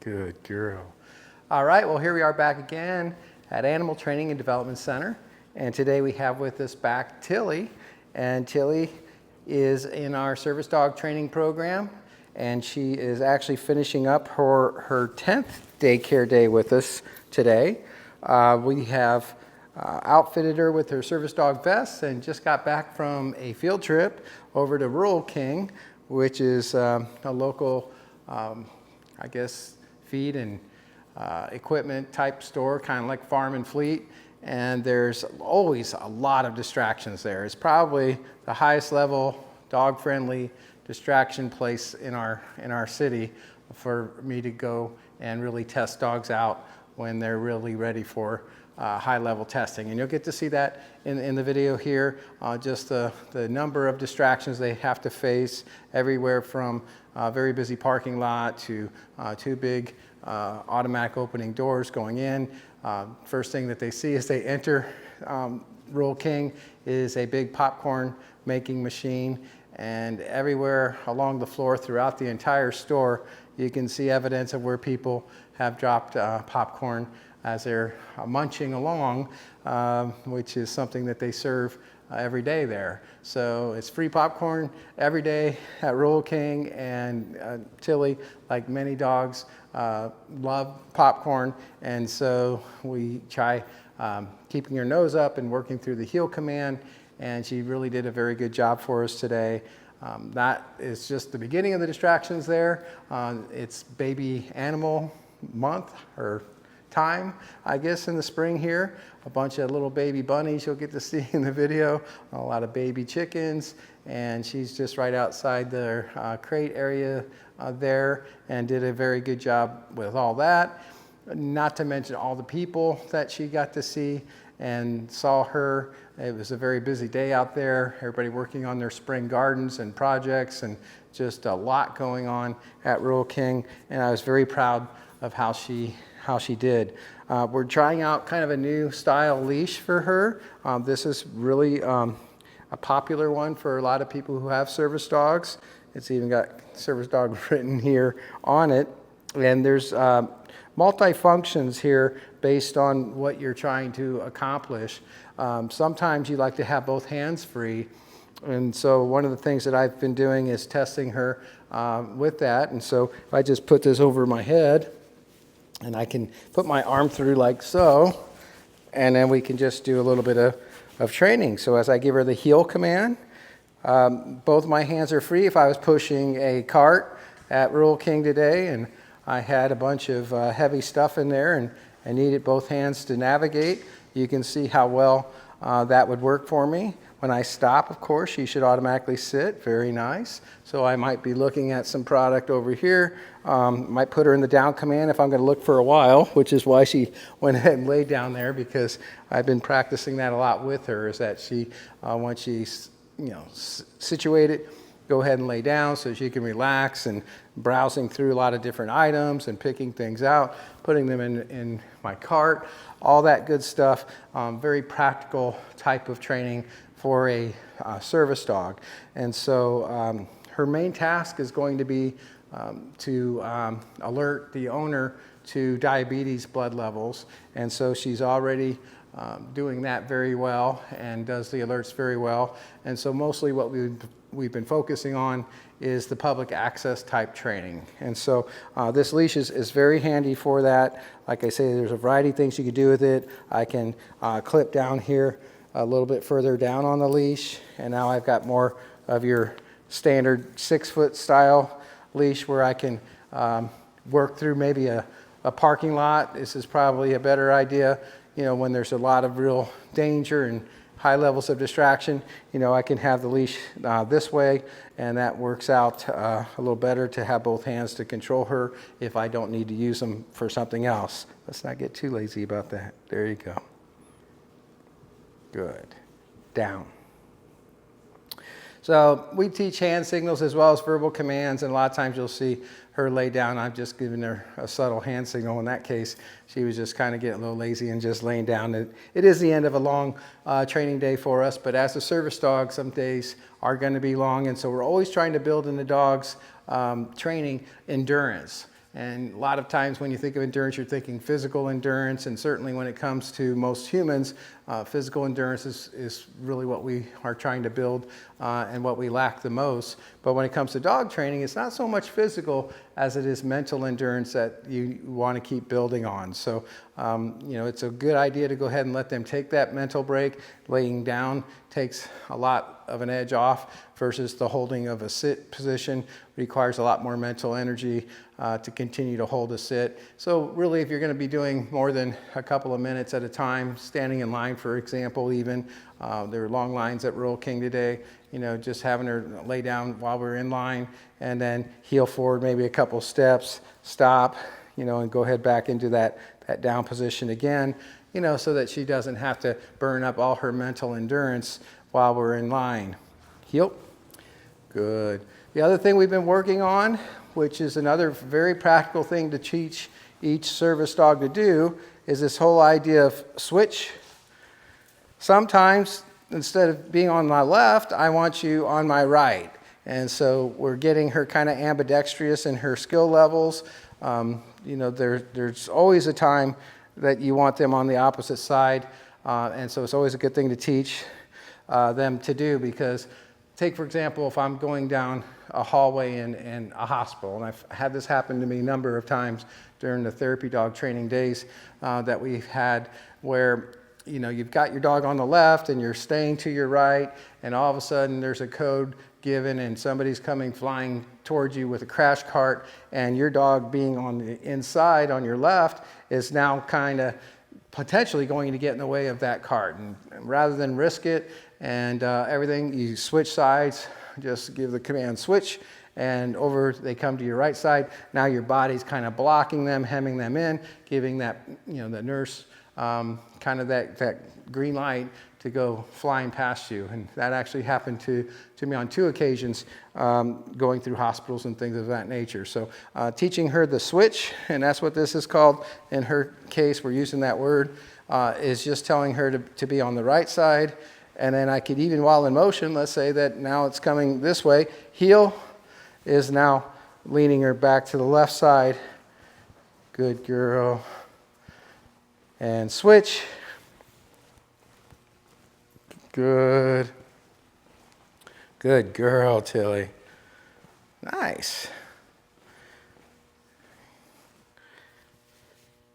Good girl. All right, well, here we are back again at Animal Training and Development Center. And today we have with us back Tilley. And Tilley is in our service dog training program. And she is actually finishing up her 10th daycare day with us today. We have outfitted her with her service dog vest and just got back from a field trip over to Rural King, which is a local, I guess, feed and equipment type store, kind of like Farm and Fleet. And there's always a lot of distractions there. It's probably the highest level dog friendly distraction place in our city for me to go and really test dogs out when they're really ready for high level testing. And you'll get to see that in the video here, just the number of distractions they have to face, everywhere from a very busy parking lot to two big automatic opening doors going in. First thing that they see as they enter Rural King is a big popcorn making machine, and everywhere along the floor throughout the entire store you can see evidence of where people have dropped popcorn as they're munching along, which is something that they serve every day there. So it's free popcorn every day at Rural King, and Tilley, like many dogs, love popcorn, and so we try keeping her nose up and working through the heel command, and she really did a very good job for us today. That is just the beginning of the distractions there. It's baby animal month, or time, I guess, in the spring here. A bunch of little baby bunnies you'll get to see in the video, a lot of baby chickens, and she's just right outside the crate area there, and did a very good job with all that. Not to mention all the people that she got to see and saw her. It was a very busy day out there, everybody working on their spring gardens and projects, and just a lot going on at Rural King, and I was very proud of how she did. We're trying out kind of a new style leash for her. This is really a popular one for a lot of people who have service dogs. It's even got service dog written here on it. And there's multi-functions here based on what you're trying to accomplish. Sometimes you like to have both hands free. And so one of the things that I've been doing is testing her with that. And so if I just put this over my head, and I can put my arm through like so, and then we can just do a little bit of training. So as I give her the heel command, both my hands are free. If I was pushing a cart at Rural King today and I had a bunch of heavy stuff in there and I needed both hands to navigate, you can see how well that would work for me. When I stop, of course, she should automatically sit. Very nice. So I might be looking at some product over here. Might put her in the down command if I'm going to look for a while, which is why she went ahead and laid down there, because I've been practicing that a lot with her, is that she, once she's situated, go ahead and lay down so she can relax, and browsing through a lot of different items and picking things out, putting them in my cart, all that good stuff. Very practical type of training for a service dog. And so her main task is going to be to alert the owner to diabetes blood levels. And so she's already doing that very well and does the alerts very well. And so mostly what we've been focusing on is the public access type training. And so this leash is very handy for that. Like I say, there's a variety of things you can do with it. I can clip down here a little bit further down on the leash, and now I've got more of your standard 6-foot style leash where I can work through maybe a parking lot. This is probably a better idea, when there's a lot of real danger and high levels of distraction. I can have the leash this way, and that works out a little better to have both hands to control her if I don't need to use them for something else. Let's not get too lazy about that. There you go. Good. Down. So we teach hand signals as well as verbal commands, and a lot of times you'll see her lay down. I've just given her a subtle hand signal. In that case, she was just kind of getting a little lazy and just laying down. It is the end of a long training day for us, but as a service dog, some days are going to be long, and so we're always trying to build in the dog's training endurance. And a lot of times when you think of endurance, you're thinking physical endurance, and certainly when it comes to most humans, physical endurance is really what we are trying to build and what we lack the most. But when it comes to dog training, it's not so much physical as it is mental endurance that you want to keep building on. So, it's a good idea to go ahead and let them take that mental break. Laying down takes a lot of an edge off versus the holding of a sit position requires a lot more mental energy to continue to hold a sit. So really, if you're going to be doing more than a couple of minutes at a time, standing in line, for example, even, there are long lines at Rural King today, just having her lay down while we're in line and then heel forward maybe a couple steps, stop, and go ahead back into that down position again, so that she doesn't have to burn up all her mental endurance while we're in line. Heel. Good. The other thing we've been working on, which is another very practical thing to teach each service dog to do, is this whole idea of switch. Sometimes, instead of being on my left, I want you on my right. And so we're getting her kind of ambidextrous in her skill levels. There's always a time that you want them on the opposite side. And so it's always a good thing to teach them to do, because take, for example, if I'm going down a hallway in a hospital, and I've had this happen to me a number of times during the therapy dog training days that we've had, where you've got your dog on the left and you're staying to your right, and all of a sudden there's a code given and somebody's coming flying towards you with a crash cart, and your dog being on the inside on your left is now kind of potentially going to get in the way of that cart. And rather than risk it and everything, you switch sides, just give the command switch, and over they come to your right side. Now your body's kind of blocking them, hemming them in, giving that, the nurse kind of that green light to go flying past you. And that actually happened to me on 2 occasions going through hospitals and things of that nature. So teaching her the switch, and that's what this is called in her case, we're using that word, is just telling her to be on the right side. And then I could, even while in motion, let's say that now it's coming this way, heel is now leaning her back to the left side. Good girl. And switch. Good. Good girl, Tilly. Nice.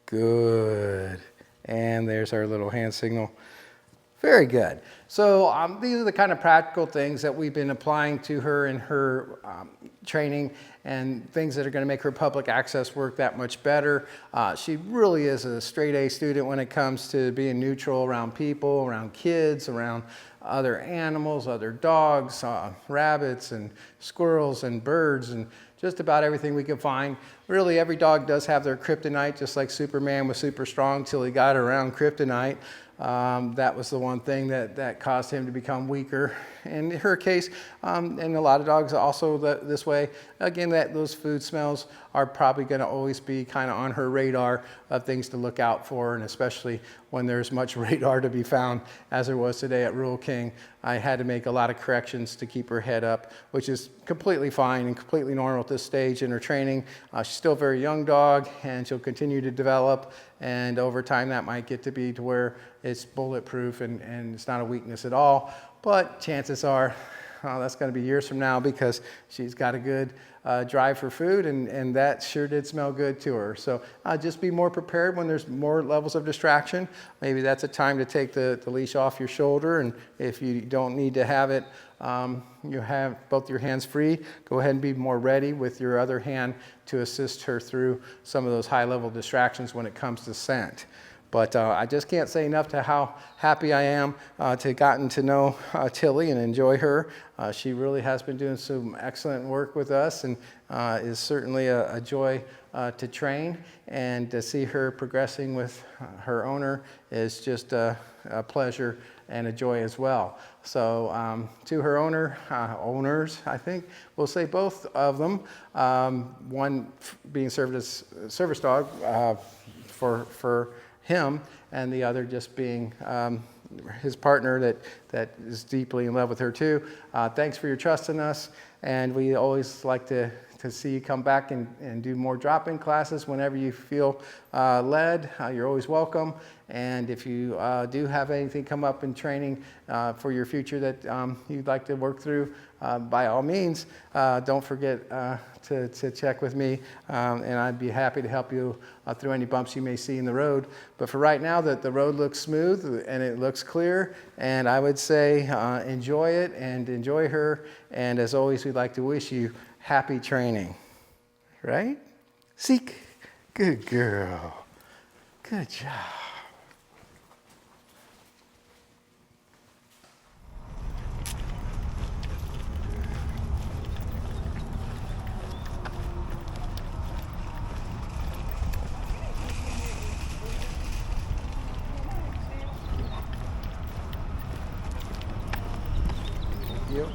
Good. And there's our little hand signal. Very good. So these are the kind of practical things that we've been applying to her in her training, and things that are going to make her public access work that much better. She really is a straight A student when it comes to being neutral around people, around kids, around other animals, other dogs, rabbits and squirrels and birds, and just about everything we can find. Really, every dog does have their kryptonite, just like Superman was super strong till he got around kryptonite. That was the one thing that caused him to become weaker. In her case, and a lot of dogs also this way, again, those food smells are probably going to always be kind of on her radar of things to look out for, and especially when there's much radar to be found, as there was today at Rural King. I had to make a lot of corrections to keep her head up, which is completely fine and completely normal at this stage in her training. She's still a very young dog, and she'll continue to develop, and over time that might get to be to where it's bulletproof and it's not a weakness at all. But chances are that's going to be years from now, because she's got a good drive for food, and that sure did smell good to her. So just be more prepared when there's more levels of distraction. Maybe that's a time to take the leash off your shoulder, and if you don't need to have it, you have both your hands free, go ahead and be more ready with your other hand to assist her through some of those high-level distractions when it comes to scent. But I just can't say enough to how happy I am to gotten to know Tilley and enjoy her. She really has been doing some excellent work with us, and is certainly a joy to train, and to see her progressing with her owner is just a pleasure and a joy as well. So to her owners, I think we'll say both of them, one being served as service dog for him, and the other just being his partner that is deeply in love with her too. Thanks for your trust in us, and we always like to to see you come back and do more drop-in classes whenever you feel led. You're always welcome. And if you do have anything come up in training for your future that you'd like to work through, by all means, don't forget to check with me, and I'd be happy to help you through any bumps you may see in the road. But for right now, the road looks smooth and it looks clear, and I would say enjoy it and enjoy her. And as always, we'd like to wish you happy training. Right? Seek. Good girl. Good job. Thank you.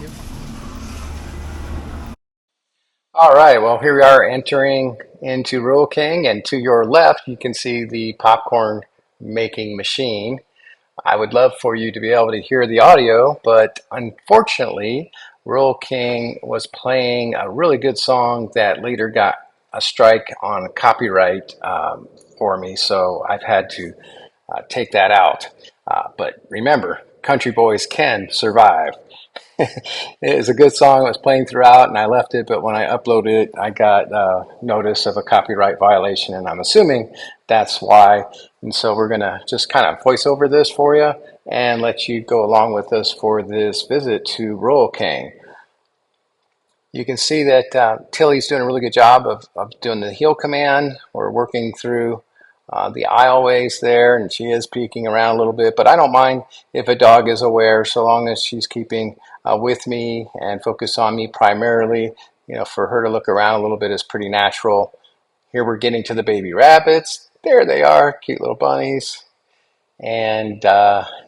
Yep. All right, well, here we are entering into Rural King, and to your left, you can see the popcorn making machine. I would love for you to be able to hear the audio, but unfortunately, Rural King was playing a really good song that later got a strike on copyright for me, so I've had to take that out. But remember, country boys can survive. It was a good song. It was playing throughout, and I left it. But when I uploaded it, I got notice of a copyright violation, and I'm assuming that's why. And so we're gonna just kind of voice over this for you and let you go along with us for this visit to Rural King. You can see that Tilley's doing a really good job of doing the heel command. We're working through the aisleways there, and she is peeking around a little bit, but I don't mind if a dog is aware so long as she's keeping with me and focus on me primarily. You know, for her to look around a little bit is pretty natural. Here we're getting to the baby rabbits. There they are, cute little bunnies. And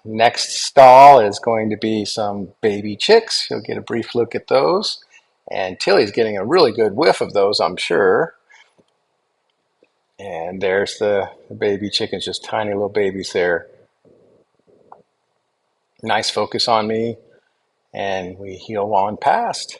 next stall is going to be some baby chicks. You'll get a brief look at those. And Tilley's getting a really good whiff of those, I'm sure. And there's the baby chickens, just tiny little babies there. Nice focus on me. And we heel on past.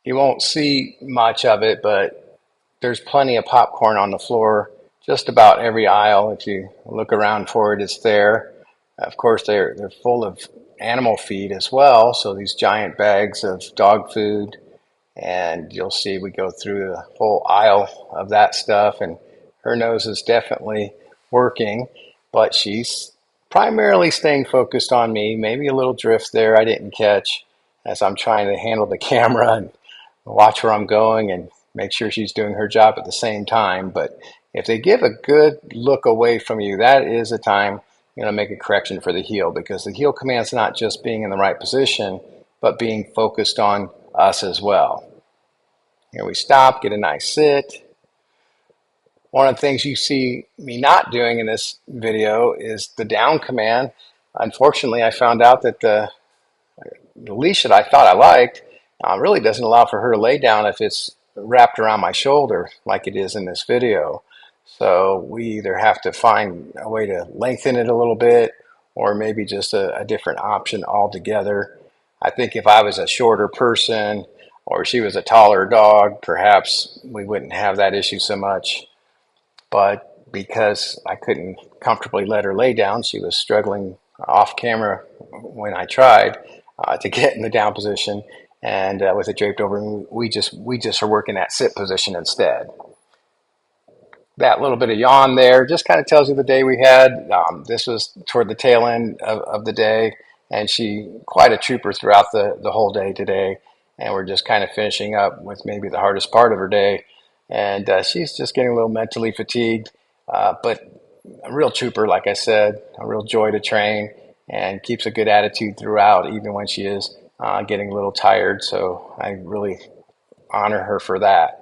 You won't see much of it, but there's plenty of popcorn on the floor. Just about every aisle, if you look around for it, it's there. Of course, they're full of animal feed as well. So these giant bags of dog food, and you'll see we go through the whole aisle of that stuff. And her nose is definitely working, but she's primarily staying focused on me. Maybe a little drift there I didn't catch as I'm trying to handle the camera and watch where I'm going and make sure she's doing her job at the same time. But if they give a good look away from you, that is a time you're going to make a correction for the heel, because the heel command's not just being in the right position, but being focused on us as well. Here we stop, get a nice sit. One of the things you see me not doing in this video is the down command. Unfortunately, I found out that the leash that I thought I liked really doesn't allow for her to lay down if it's wrapped around my shoulder like it is in this video. So we either have to find a way to lengthen it a little bit, or maybe just a different option altogether. I think if I was a shorter person or she was a taller dog, perhaps we wouldn't have that issue so much. But because I couldn't comfortably let her lay down, she was struggling off camera when I tried to get in the down position, and with it draped over, we just are working that sit position instead. That little bit of yawn there just kind of tells you the day we had. This was toward the tail end of the day, and she quite a trooper throughout the whole day today. And we're just kind of finishing up with maybe the hardest part of her day. And she's just getting a little mentally fatigued, but a real trooper, like I said, a real joy to train, and keeps a good attitude throughout, even when she is getting a little tired. So I really honor her for that.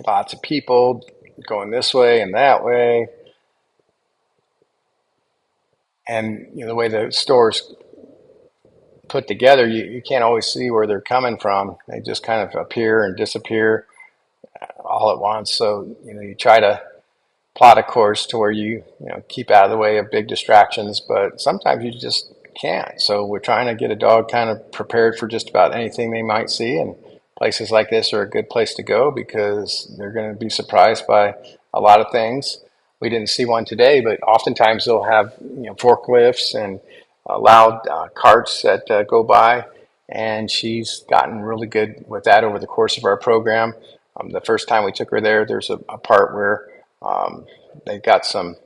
Lots of people going this way and that way. And the way the store's put together, you can't always see where they're coming from. They just kind of appear and disappear all at once. So you try to plot a course to where you keep out of the way of big distractions, but sometimes you just can't. So we're trying to get a dog kind of prepared for just about anything they might see, and places like this are a good place to go because they're going to be surprised by a lot of things. We didn't see one today, but oftentimes they'll have forklifts and loud carts that go by, and she's gotten really good with that over the course of our program. The first time we took her there, there's a part where they've got some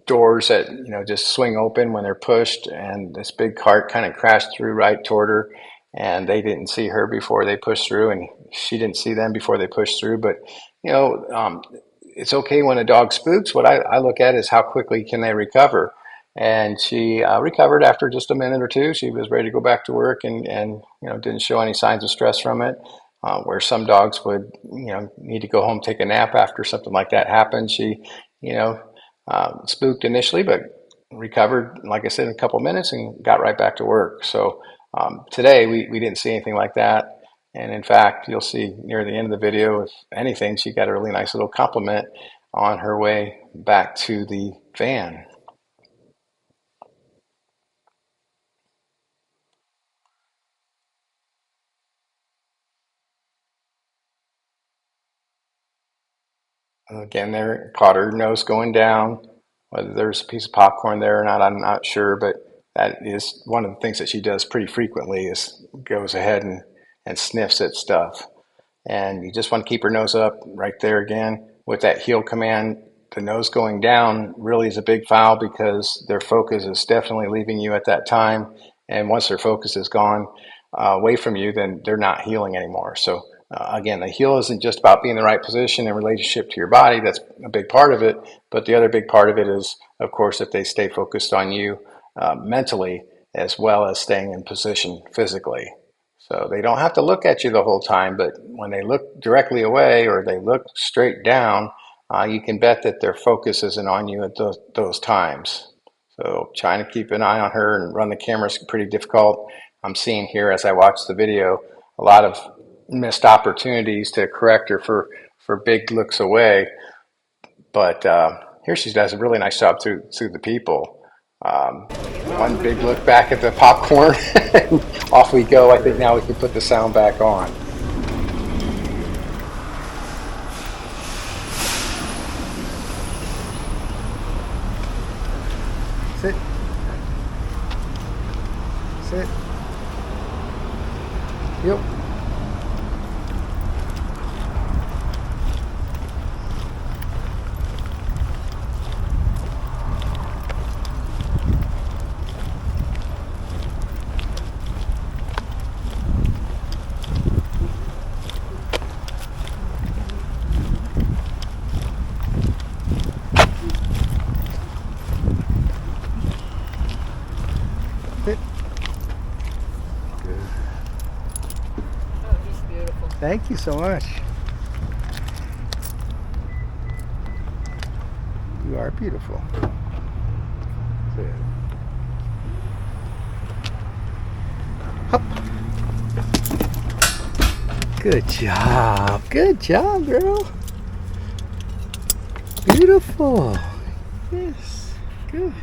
doors that just swing open when they're pushed, and this big cart kind of crashed through right toward her, and they didn't see her before they pushed through, and she didn't see them before they pushed through. But it's okay when a dog spooks. What I look at is how quickly can they recover. And she recovered after just a minute or two. She was ready to go back to work, and didn't show any signs of stress from it. Where some dogs would need to go home, take a nap after something like that happened. She spooked initially, but recovered, like I said, in a couple of minutes and got right back to work. So today we didn't see anything like that. And in fact, you'll see near the end of the video, if anything, she got a really nice little compliment on her way back to the van. Again, there, caught her nose going down. Whether there's a piece of popcorn there or not, I'm not sure, but that is one of the things that she does pretty frequently is goes ahead and sniffs at stuff. And you just want to keep her nose up right there again with that heel command. The nose going down really is a big foul because their focus is definitely leaving you at that time. And once their focus is gone away from you, then they're not healing anymore. So again, the heel isn't just about being in the right position in relationship to your body. That's a big part of it. But the other big part of it is, of course, if they stay focused on you mentally as well as staying in position physically. So they don't have to look at you the whole time, but when they look directly away or they look straight down, you can bet that their focus isn't on you at those times. So trying to keep an eye on her and run the camera is pretty difficult. I'm seeing here as I watch the video a lot of missed opportunities to correct her for big looks away. But here she does a really nice job through the people. One big look back at the popcorn, and off we go. I think now we can put the sound back on. Sit. Sit. Yep. Sit. Good. Oh, he's beautiful. Thank you so much. You are beautiful. Good. Hop. Good job. Good job, girl. Beautiful. Yes. Good.